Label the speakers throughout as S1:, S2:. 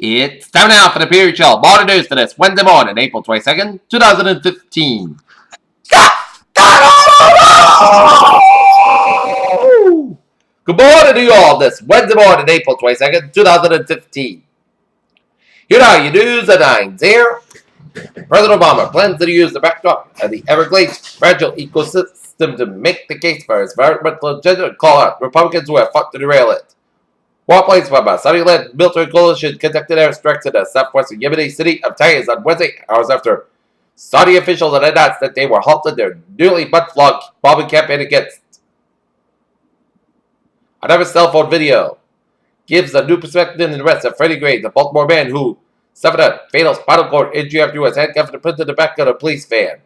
S1: It's time now for the Period Show. Morning news for this Wednesday morning, April 22nd, 2015. Good morning to you all this Wednesday morning, April 22nd, 2015. Here are your news headlines here. President Obama plans to use the backdrop of the Everglades fragile ecosystem to make the case for his environmental agenda and call out Republicans who have fought to derail it. Warplanes from a Saudi-led military coalition conducted airstrikes in the southwestern Yemeni city of Taiz on Wednesday, hours after Saudi officials had announced that they were halted their newly mud-flogged bombing campaign against. Another cell phone video gives a new perspective in the arrest of Freddie Gray, the Baltimore man who suffered a fatal spinal cord injury after he was handcuffed and put in the back of a police van.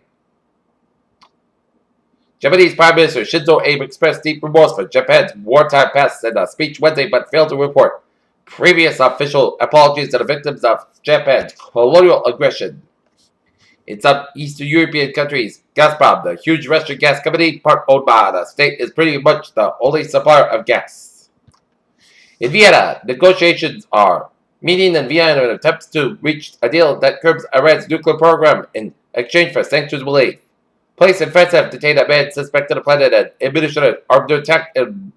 S1: Japanese Prime Minister Shinzo Abe expressed deep remorse for Japan's wartime past in a speech Wednesday, but failed to report previous official apologies to the victims of Japan's colonial aggression. In some Eastern European countries, Gazprom, the huge Russian gas company part owned by the state, is pretty much the only supplier of gas. In Vienna, negotiations are meeting in Vienna in attempts to reach a deal that curbs Iran's nuclear program in exchange for sanctions relief. Police in France have detained a man suspected of planning an ammunition armed attack in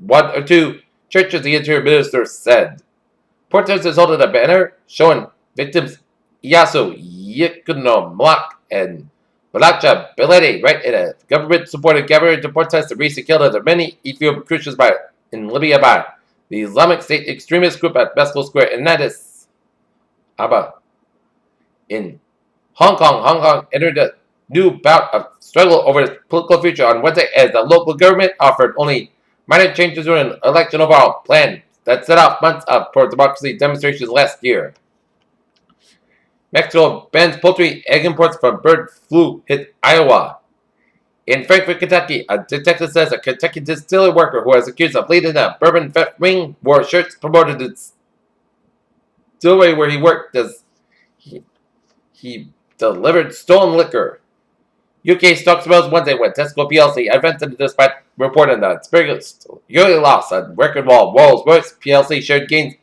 S1: one or two churches, the interior minister said. Protesters holding a banner showing victims Iyasu Yikunomlak and Balacha Beledi right in a government-supported gathering to protest the recent killing of many Ethiopian Christians in Libya by the Islamic State extremist group at Mescal Square in Addis Ababa. In Hong Kong entered a new bout of struggle over its political future on Wednesday as the local government offered only minor changes to an election overall plan that set off months of pro-democracy demonstrations last year. Mexico bans poultry egg imports from bird flu hit Iowa. In Frankfort, Kentucky, a detective says a Kentucky distillery worker who was accused of leading a bourbon theft ring wore shirts promoted its distillery where he worked as he delivered stolen liquor. UK stock sales Wednesday when Tesco plc advanced despite reporting that experienced yearly loss on record while Rolls-Royce plc shared gains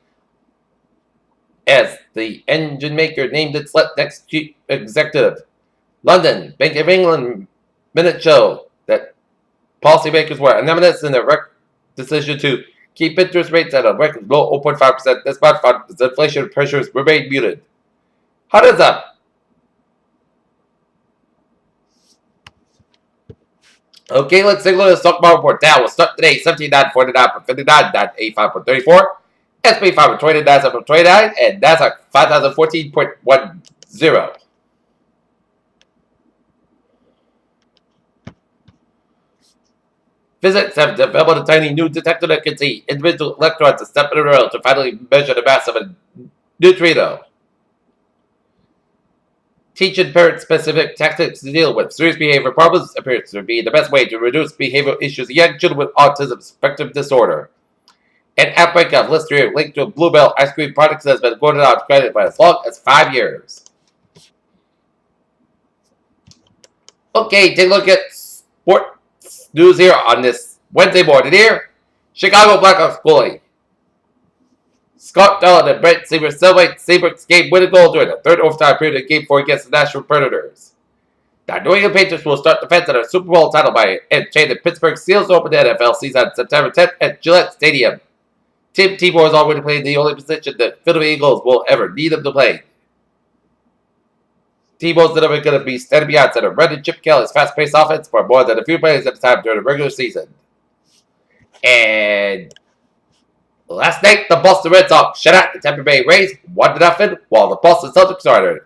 S1: as the engine maker named its next chief executive. London, Bank of England minutes show that policymakers were unanimous in their decision to keep interest rates at a record low 0.5% despite inflation pressures remain muted. How does that? Okay, let's take a look at the stock market report. Dow will start today 79.49.59, .85.34, SP 529.29, and Nasdaq 5,014.10. Physics have developed a tiny new detector that can see individual electrons a step in a row to finally measure the mass of a neutrino. Teaching parent-specific tactics to deal with serious behavior problems appears to be the best way to reduce behavioral issues in young children with autism spectrum disorder. An outbreak of listeria linked to a Bluebell ice cream product has been going on credit for as long as 5 years. Okay, take a look at sports news here on this Wednesday morning here. Chicago Blackhawks goalie Scott Dolan and Brent Sabres game winning goal during the third overtime period of Game 4 against the Nashville Predators. The New England Patriots will start defense of their Super Bowl title by entertaining the Pittsburgh Steelers open the NFL season on September 10th at Gillette Stadium. Tim Tebow has already played the only position that Philadelphia Eagles will ever need him to play. Tebow's never going to be standing behind center Brendan Chip Kelly's fast-paced offense for more than a few plays at a time during the regular season. And last night, the Boston Red Sox shut out the Tampa Bay Rays 1-0, while the Boston Celtics started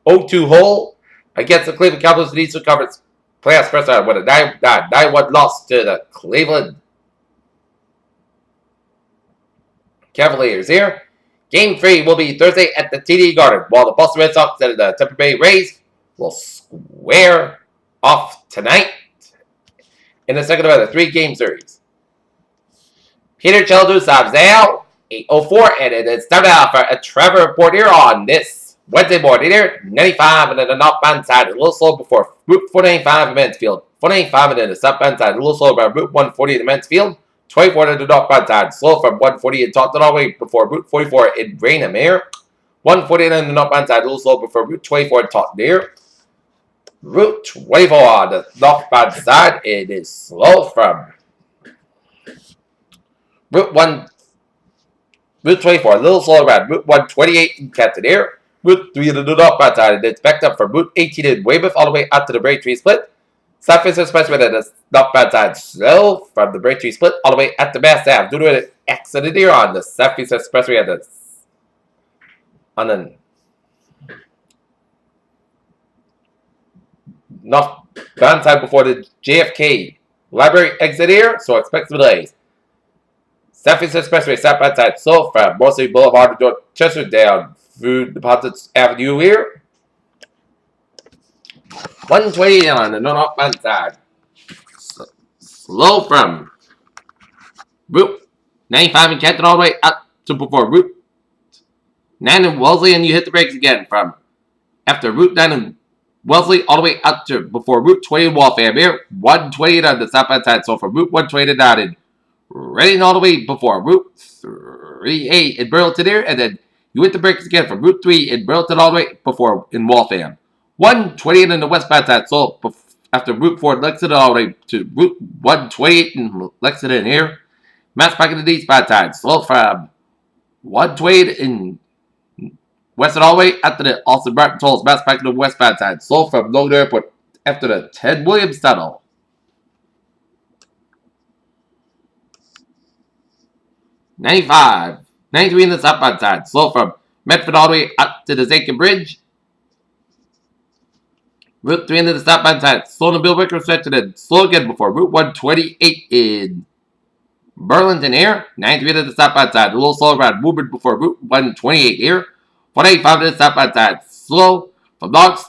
S1: 0-2 hole against the Cleveland Cavaliers in the Eastern Conference playoffs first round with a 9-1 loss to the Cleveland Cavaliers here. Game 3 will be Thursday at the TD Garden, while the Boston Red Sox and the Tampa Bay Rays will square off tonight in the second of the 3-game series. Peter Childers of Zale, 8:04, and it is time now for a Trevor report here on this Wednesday morning here. 95 and then the northbound side, a little slow before Route 495 in Mansfield. 495 and then the southbound side, a little slow by Route 140 in Mansfield. 24 in the northbound side, slow from 140 in Taunton all the way before Route 44 in Raynham here. 148 on the northbound side, a little slow before Route 24 in Taunton here. Route 24 on the northbound side, it is slow from Route 24, a little slow around Route 128 in Canton here. Route 3 on the northbound side, and it's backed up from Route 18 in Weymouth all the way up to the Braintree Split. Southeast Expressway at the northbound side, slow from the Braintree Split all the way up to Mass Ave due to an accident here on the Southeast Expressway on the northbound side before the JFK Library exit here, so expect some delays. Southeast Expressway southbound side, slow from Mosley Boulevard to Dorchester down through Deposits Avenue here. 120 on the northbound side. Slow from Route 95 in Canton all the way up to before Route 9 in Wellesley, and you hit the brakes again from after Route 9 in Wellesley all the way up to before Route 20 in Waltham here. 128 on the southbound side, so from Route 120 down in Reading all the way before Route 38 in Burlington here, and then you hit the brakes again from Route 3 in Burlington all the way before in Waltham. 128 on the westbound side, so after Route 4 in Lexington all the way to Route 128 in Lexington here. Mass back in the eastbound side, slow from 128 in Western all the way after the Austin Martin tolls. Mass back to the westbound side, slow from Logan Airport after the Ted Williams tunnel. 95, 93 in the southbound side, slow from Medford all the way up to the Zankin Bridge. Route 3 into the southbound side, slow in the Bill Wicker stretch, and then slow again before Route 128 in Burlington here. 93 into the southbound side, a little slow around Woburn before Route 128 here. 185 into the southbound side, slow from Knox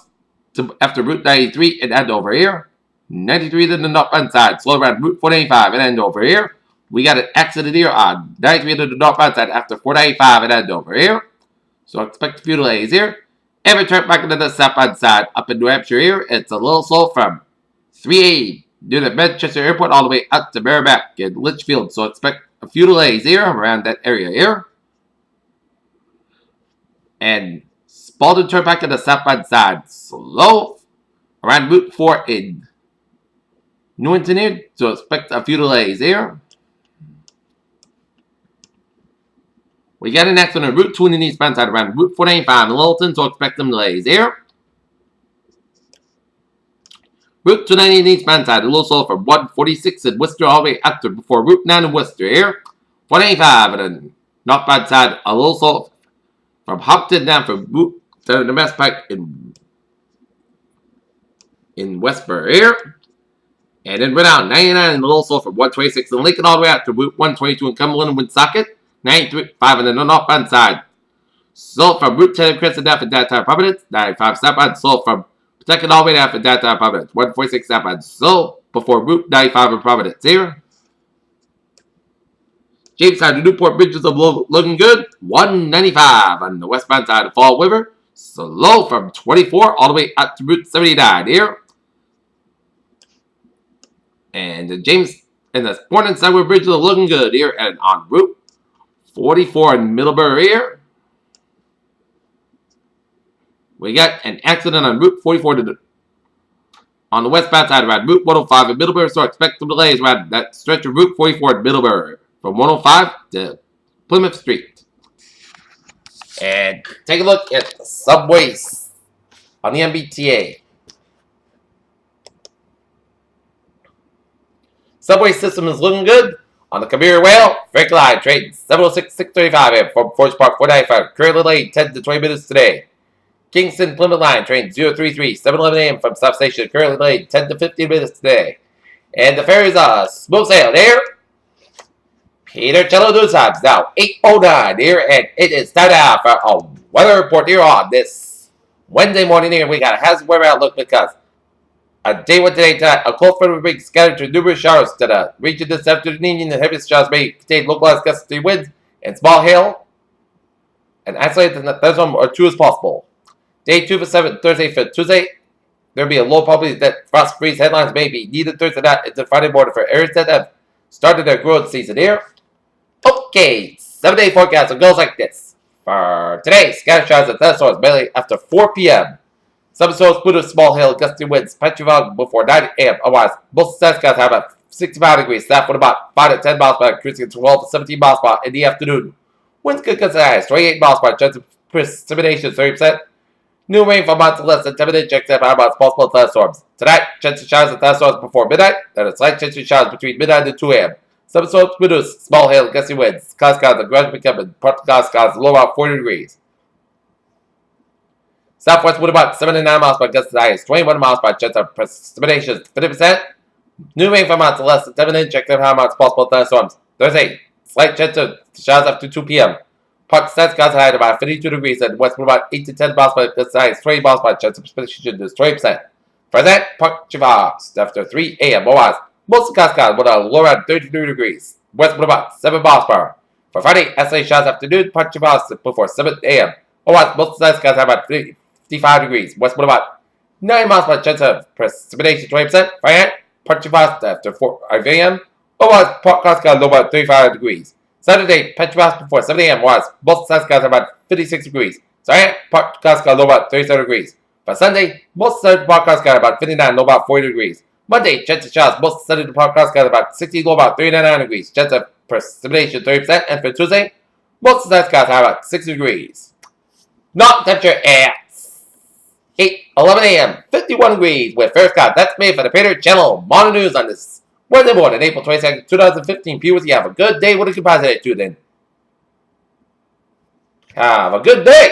S1: to after Route 93 and Andover here. 93 to the northbound side, slow around Route 485 and Andover here. We got an accident here on 93 to the northbound side after 495 and Andover here. So expect a few delays here. Every turn back into the southbound side up in New Hampshire here. It's a little slow from 380 near the Manchester Airport all the way up to Merrimack and Litchfield. So expect a few delays here around that area here. And Spalding turn back to the southbound side. Slow around Route 4 in Newington here. So expect a few delays here. We got an accident on Route 2 in the eastbound side around Route 495 in Littleton, so expect some delays here. Route 290 in the eastbound side, a little slow from 146 in Worcester all the way up to before Route 9 in Worcester here. 485 and then northbound side, a little slow from Hopton down from Route to the Mass Pike in Westboro here. And then right out 99 and a little slow from 126 in Lincoln all the way out to Route 122 in Cumberland and Woonsocket. 93.5 on the northbound side. Slow from Route 10 in Crescent down for downtown Providence. 95 southbound. Slow from Pawtucket all the way down for downtown Providence. 146 southbound. Slow before Route 95 in Providence here. Jamestown to Newport Bridges of looking good. 195 on the westbound side of Fall River. Slow from 24 all the way up to Route 79 here. And the Sport and Sideway Bridges are looking good here and on Route 44 in Middlebury here. We got an accident on Route 44 on the westbound side around Route 105 in Middlebury, so expect some delays around that stretch of Route 44 in Middlebury from 105 to Plymouth Street. And take a look at the subways on the MBTA. Subway system is looking good. On the Commuter Rail, Frank Line, train 706-635 from Forest Park 495, currently delayed 10 to 20 minutes today. Kingston Plymouth Line, train 033, 711 a.m. from South Station, currently delayed 10 to 15 minutes today. And the ferries are smooth sail there. Peter Cello news times now 8:09 here, and it is time now for a weather report here on this Wednesday morning here. We got a hazard weather outlook because a day one today tonight, a cold front will bring scattered to numerous showers to the region this afternoon, and the heaviest showers may contain localized gusty winds and small hail, and isolated thunderstorm or two as possible. Day 2 for Thursday for Tuesday, there will be a low probability that frost freeze headlines may be needed Thursday night into Friday morning for areas that have started their growth season here. Okay, 7-day forecast. It goes like this. For today, scattered showers and thunderstorms mainly after 4 p.m. Some storms put a small hail, gusty winds, petrified before 9 a.m. Otherwise, most skies have about 65 degrees, south with about 5 to 10 miles per hour, cruising 12 to 17 miles per hour in the afternoon. Winds could get as high as 28 miles per hour, chance of precipitation 30%. New rain for months less than 10 minutes, checks at 5 miles, possible thunderstorms. Tonight, chance of showers and thunderstorms before midnight, then a slight chance of showers between midnight and 2 a.m. Some storms produce small hail, gusty winds, clouds and gradually becoming part clouds low about 40 degrees. Southwest wind about 79 miles per hour, gusts as high as 21 miles per hour, chance of precipitation 50%. New rain for months less than 10 minutes, checks at 5 miles, possible thunderstorms. Thursday, slight chance of showers after 2 p.m. Part skies high at about 52 degrees and west wind about 8 to 10 miles per hour, gusts as high as 20 miles per hour, chance of precipitation is 20%. For that, part showers after 3 a.m. Otherwise, most of the skies with a low around 32 degrees. West wind about 7 miles per hour. For Friday, SA showers afternoon, part showers before 7 a.m. Otherwise, most of the skies have about 55 degrees. West wind about 9 miles per hour, chance of precipitation 20%. Friday, part showers after 4 a.m. Otherwise, part clouds low about 35 degrees. Saturday, Petrobras before 7 a.m. was most sun skies are about 56 degrees. Sorry, part clouds low about 37 degrees. For Sunday, most sunny part clouds are about 59, low about 40 degrees. Monday, chance of showers, most sunny part clouds are about 60, low about 39 degrees. Chance of precipitation 30%. And for Tuesday, most sun skies are about 60 degrees. Not temperature at 11 a.m. 51 degrees with fair skies. That's me for the Patriot Channel Morning News on this Wednesday morning, April 22nd, 2015. Viewers, you have a good day. What a good positive tune in. Have a good day.